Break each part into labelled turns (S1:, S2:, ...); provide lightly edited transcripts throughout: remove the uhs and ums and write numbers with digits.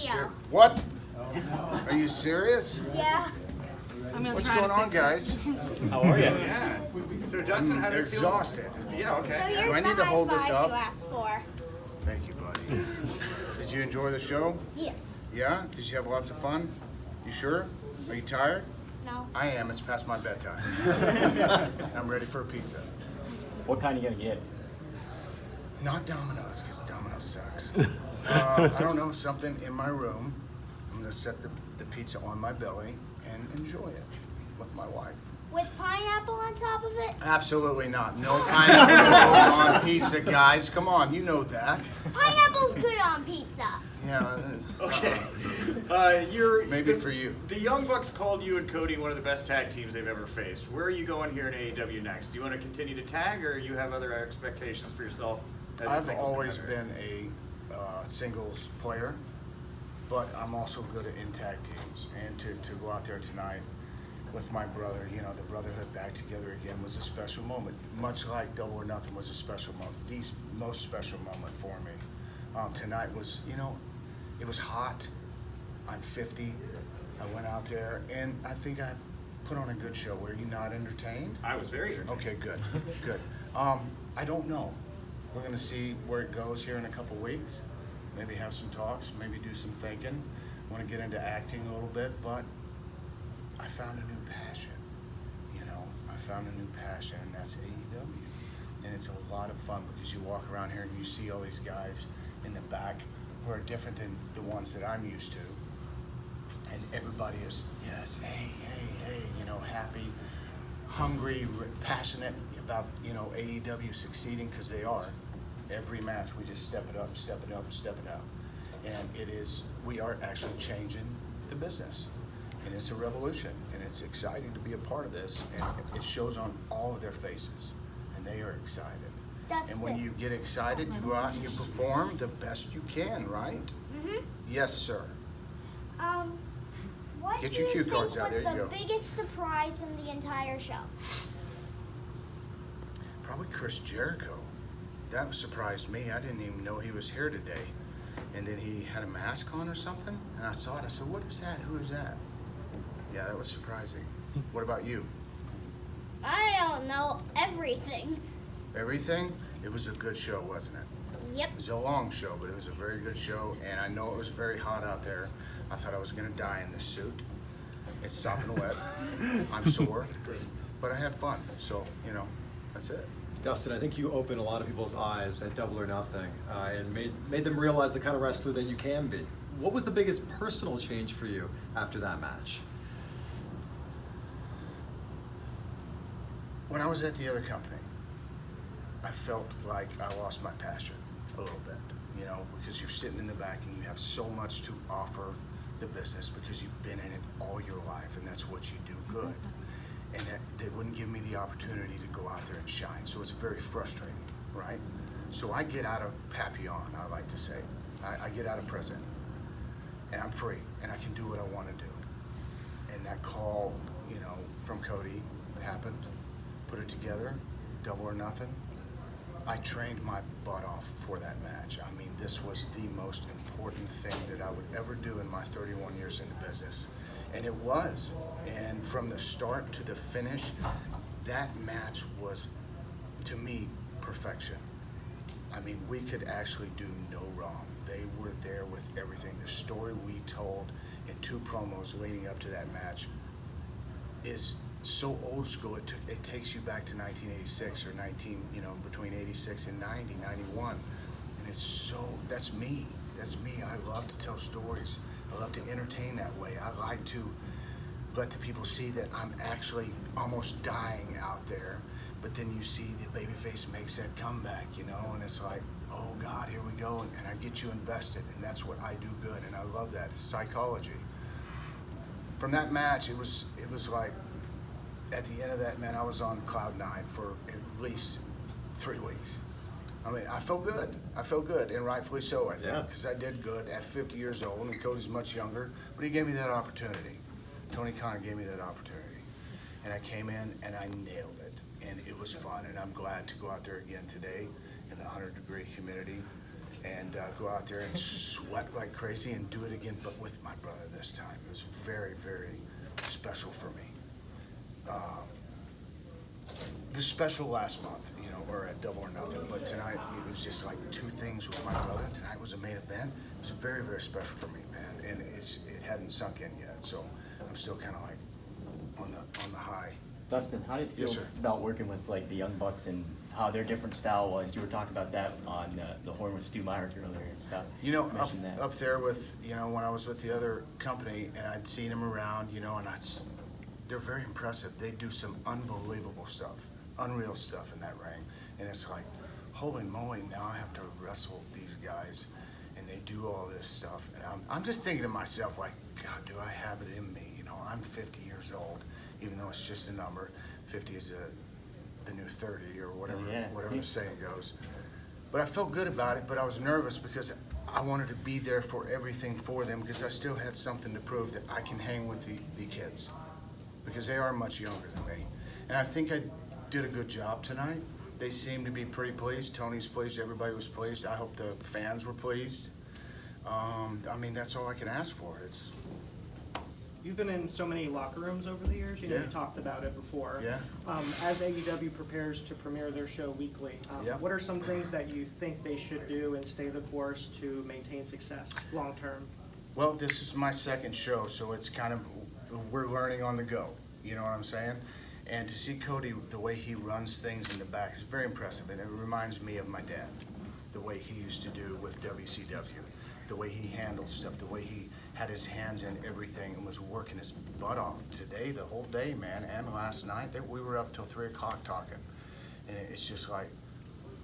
S1: video.
S2: What? Are you serious?
S1: Yeah.
S2: What's going on, guys?
S3: How are you?
S4: Yeah. So Dustin, how do you feel?
S2: Exhausted.
S4: Yeah, okay.
S1: So here's
S2: Do I need
S1: the
S2: to hold
S1: high
S2: this
S1: five
S2: up?
S1: you asked for.
S2: Thank you, buddy. Did you enjoy the show?
S1: Yes.
S2: Yeah? Did you have lots of fun? You sure? Are you tired?
S1: No.
S2: I am. It's past my bedtime. I'm ready for a pizza.
S3: What kind are you gonna get?
S2: Not Domino's, because Domino's sucks. I don't know, something in my room. I'm going to set the pizza on my belly and enjoy it with my wife.
S1: With pineapple on top of it?
S2: Absolutely not. No pineapple on pizza, guys. Come on, you know that.
S1: Pineapple's good on pizza.
S2: Yeah.
S4: Okay.
S2: Maybe for you.
S4: The Young Bucks called you and Cody one of the best tag teams they've ever faced. Where are you going here in AEW next? Do you want to continue to tag, or you have other expectations for yourself as a
S2: I've
S4: singles
S2: always
S4: competitor?
S2: been a singles player, but I'm also good at in tag teams. And to go out there tonight with my brother, you know, the brotherhood back together again was a special moment. Much like Double or Nothing was a special moment. The most special moment for me. Tonight was, you know, it was hot. I'm 50. I went out there, and I think I put on a good show. Were you not entertained?
S4: I was very entertained.
S2: Okay, good, good. I don't know. We're gonna see where it goes here in a couple weeks. Maybe have some talks, maybe do some thinking. Want to get into acting a little bit, but I found a new passion. You know, I found a new passion, and that's AEW. And it's a lot of fun because you walk around here and you see all these guys in the back who are different than the ones that I'm used to. And everybody is, yes, hey, you know, happy, hungry, passionate about, you know, AEW succeeding, because they are. Every match, we just step it up, step it up, step it up. And it is, we are actually changing the business. And it's a revolution, and it's exciting to be a part of this. And it shows on all of their faces, and they are excited. And when you get excited, you go out and you perform the best you can, right?
S1: Mm-hmm.
S2: Yes, sir.
S1: What
S2: Get
S1: do
S2: your
S1: you
S2: cue
S1: think
S2: cards out.
S1: was
S2: There you
S1: the
S2: go.
S1: biggest surprise in the entire show?
S2: Probably Chris Jericho. That surprised me. I didn't even know he was here today. And then he had a mask on or something, and I saw it. I said, what is that? Who is that? Yeah, that was surprising. What about you?
S1: I don't know everything.
S2: Everything? It was a good show, wasn't it?
S1: Yep.
S2: It was a long show, but it was a very good show, and I know it was very hot out there. I thought I was going to die in this suit. It's sopping wet. I'm sore, but I had fun, so, you know, that's it.
S5: Dustin, I think you opened a lot of people's eyes at Double or Nothing and made them realize the kind of wrestler that you can be. What was the biggest personal change for you after that match?
S2: When I was at the other company, I felt like I lost my passion a little bit, you know, because you're sitting in the back and you have so much to offer the business because you've been in it all your life, and that's what you do good. And that they wouldn't give me the opportunity to go out there and shine, so it's very frustrating, right? So I get out of Papillon, I like to say. I get out of prison, and I'm free, and I can do what I want to do. And that call, you know, from Cody happened, put it together, Double or Nothing. I trained my butt off for that match. I mean, this was the most important thing that I would ever do in my 31 years in the business. And it was. And from the start to the finish, that match was, to me, perfection. I mean, we could actually do no wrong. They were there with everything. The story we told in 2 promos leading up to that match is so old school. It takes you back to 1986 or between 86 and 90, 91. And it's so, that's me. That's me. I love to tell stories. I love to entertain that way. I like to let the people see that I'm actually almost dying out there, but then you see the babyface makes that comeback, you know, and it's like, oh God, here we go, and I get you invested, and that's what I do good, and I love that. It's psychology. From that match, it was like, at the end of that, man, I was on cloud 9 for at least 3 weeks. I mean, I felt good. I felt good, and rightfully so, I think, because I did good at 50 years old, and Cody's much younger, but he gave me that opportunity. Tony Khan gave me that opportunity, and I came in and I nailed it, and it was fun, and I'm glad to go out there again today in the 100-degree humidity and go out there and sweat like crazy and do it again, but with my brother this time. It was very, very special for me. It was special last month, you know, or at Double or Nothing, but tonight it was just like two things with my brother. Tonight was a main event. It was very, very special for me, man, and it hadn't sunk in yet, so I'm still kind of like on the high.
S3: Dustin, how did it feel
S2: Yes, sir.
S3: about working with like the Young Bucks and how their different style was? You were talking about that on the Horn with Stu Myrick earlier and stuff.
S2: You know,
S3: mentioned that.
S2: up there with, you know, when I was with the other company and I'd seen them around, you know, and they're very impressive. They do some unbelievable stuff, unreal stuff in that ring. And it's like, holy moly, now I have to wrestle these guys and they do all this stuff. And I'm just thinking to myself, like, God, do I have it in me? You know, I'm 50 years old, even though it's just a number. 50 is the new 30 or whatever, whatever the saying goes. But I felt good about it, but I was nervous because I wanted to be there for everything for them because I still had something to prove that I can hang with the kids because they are much younger than me. And I think I did a good job tonight. They seemed to be pretty pleased. Tony's pleased, everybody was pleased. I hope the fans were pleased. I mean, that's all I can ask for.
S6: You've been in so many locker rooms over the years. You know,
S2: Yeah.
S6: you talked about it before.
S2: Yeah.
S6: As AEW prepares to premiere their show weekly,
S2: Yeah.
S6: what are some things that you think they should do and stay the course to maintain success long term?
S2: Well, this is my second show, so it's kind of, we're learning on the go, you know what I'm saying? And to see Cody, the way he runs things in the back is very impressive, and it reminds me of my dad, the way he used to do with WCW, the way he handled stuff, the way he had his hands in everything and was working his butt off. Today, the whole day, man, and last night, we were up till 3 o'clock talking. And it's just like,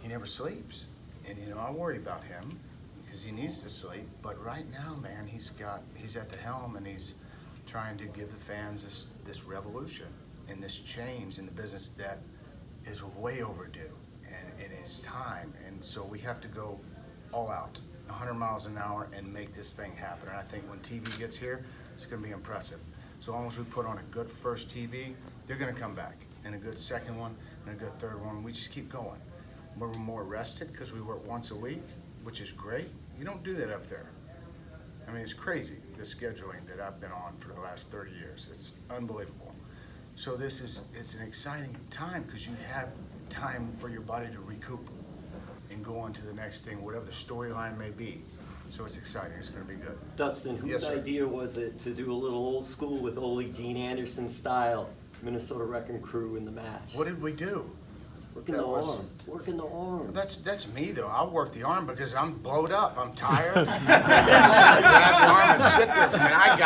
S2: he never sleeps. And, you know, I worry about him because he needs to sleep. But right now, man, he's at the helm and he's trying to give the fans this revolution and this change in the business that is way overdue. And it's time. And so we have to go all out, 100 miles an hour, and make this thing happen. And I think when TV gets here, it's going to be impressive. So long as we put on a good first TV, they're going to come back, and a good second one, and a good third one. We just keep going. We're more rested because we work once a week, which is great. You don't do that up there. I mean, it's crazy, the scheduling that I've been on for the last 30 years. It's unbelievable. So it's an exciting time because you have time for your body to recoup and go on to the next thing, whatever the storyline may be. So it's exciting. It's going to be good.
S7: Dustin, whose
S2: Yes, sir.
S7: idea was it to do a little old school with Ole Gene Anderson style Minnesota Wrecking Crew in the match?
S2: What did we do?
S7: Working
S2: that
S7: the
S2: was-
S7: arm. Working the arm.
S2: That's me though. I work the arm because I'm blowed up. I'm tired. I just grab the arm and sit there for me. I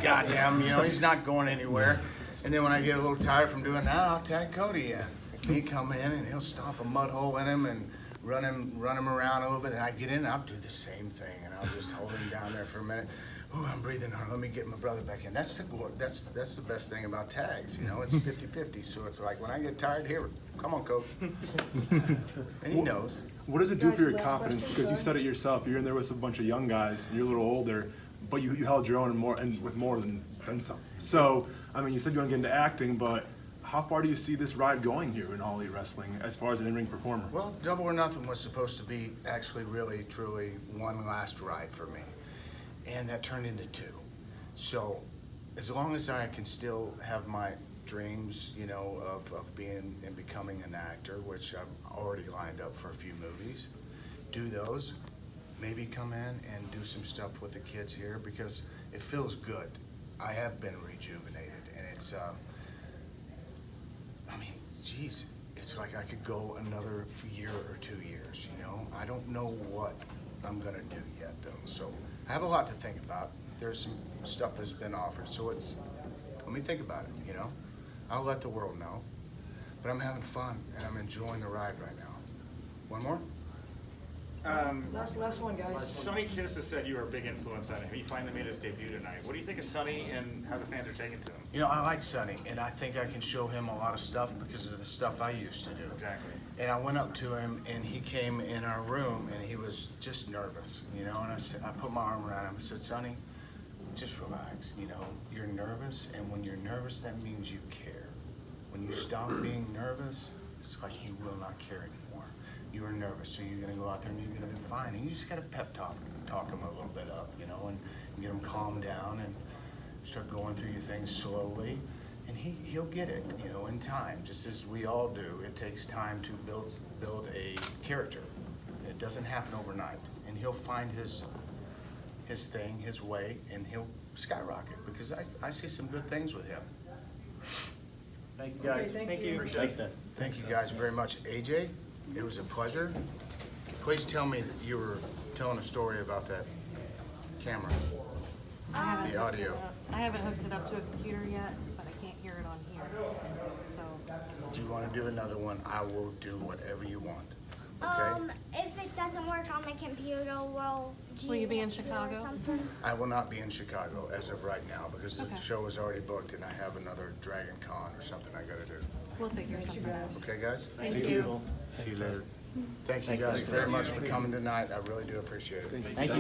S2: got him. You know, he's not going anywhere. And then when I get a little tired from doing that, I'll tag Cody in. He come in and he'll stomp a mud hole in him and run him around a little bit. And I get in and I'll do the same thing. And I'll just hold him down there for a minute. Ooh, I'm breathing hard. Let me get my brother back in. That's the best thing about tags. You know, it's 50-50. So it's like when I get tired, here, come on, coach. And he knows.
S8: What does it do for your confidence? Because you said it yourself. You're in there with a bunch of young guys, and you're a little older, but you held your own and with more than some. So, I mean, you said you want to get into acting, but how far do you see this ride going here in All Elite Wrestling as far as an in-ring performer?
S2: Well, Double or Nothing was supposed to be actually really, truly one last ride for me. And that turned into two. So as long as I can still have my dreams, you know, of being and becoming an actor, which I've already lined up for a few movies, do those, maybe come in and do some stuff with the kids here because it feels good. I have been rejuvenated and it's, I mean, geez, it's like I could go another year or 2 years, you know? I don't know what I'm gonna do yet though, so I have a lot to think about. There's some stuff that's been offered, so let me think about it, you know? I'll let the world know. But I'm having fun and I'm enjoying the ride right now. One more?
S6: Last one, guys.
S4: Sonny Kiss has said you were a big influence on him. He finally made his debut tonight. What do you think of Sonny and how the fans are taking to him?
S2: You know, I like Sonny, and I think I can show him a lot of stuff because of the stuff I used to do.
S4: Exactly.
S2: And I went up to him, and he came in our room, and he was just nervous, you know. And I put my arm around him. I said, Sonny, just relax. You know, you're nervous, and when you're nervous, that means you care. When you stop being nervous, it's like you will not care anymore. you were nervous, so you're gonna go out there and you're gonna do fine. And you just gotta pep talk them a little bit up, you know, and get them calmed down and start going through your things slowly. And he'll get it, you know, in time, just as we all do. It takes time to build a character. It doesn't happen overnight. And he'll find his thing, his way, and he'll skyrocket, because I see some good things with him.
S4: Thank you guys.
S6: Thank you.
S3: Thanks, Dustin.
S2: Thank you guys very much. AJ, it was a pleasure. Please tell me that you were telling a story about that camera.
S9: I haven't
S2: The
S9: hooked it
S2: audio.
S9: up. I haven't hooked it up to a computer yet, but I can't hear it on here. So
S2: Do you want to do another one? I will do whatever you want. Okay?
S1: If it doesn't work on my computer, will
S9: Will you be in
S1: do
S9: Chicago?
S1: Or something?
S2: I will not be in Chicago as of right now, because
S9: Okay.
S2: the show is already booked and I have another Dragon Con or something I gotta do.
S9: we'll figure something out.
S2: Okay, guys?
S9: Thank you.
S2: See you later. Thank you guys very much for coming tonight. I really do appreciate it.
S3: Thank you.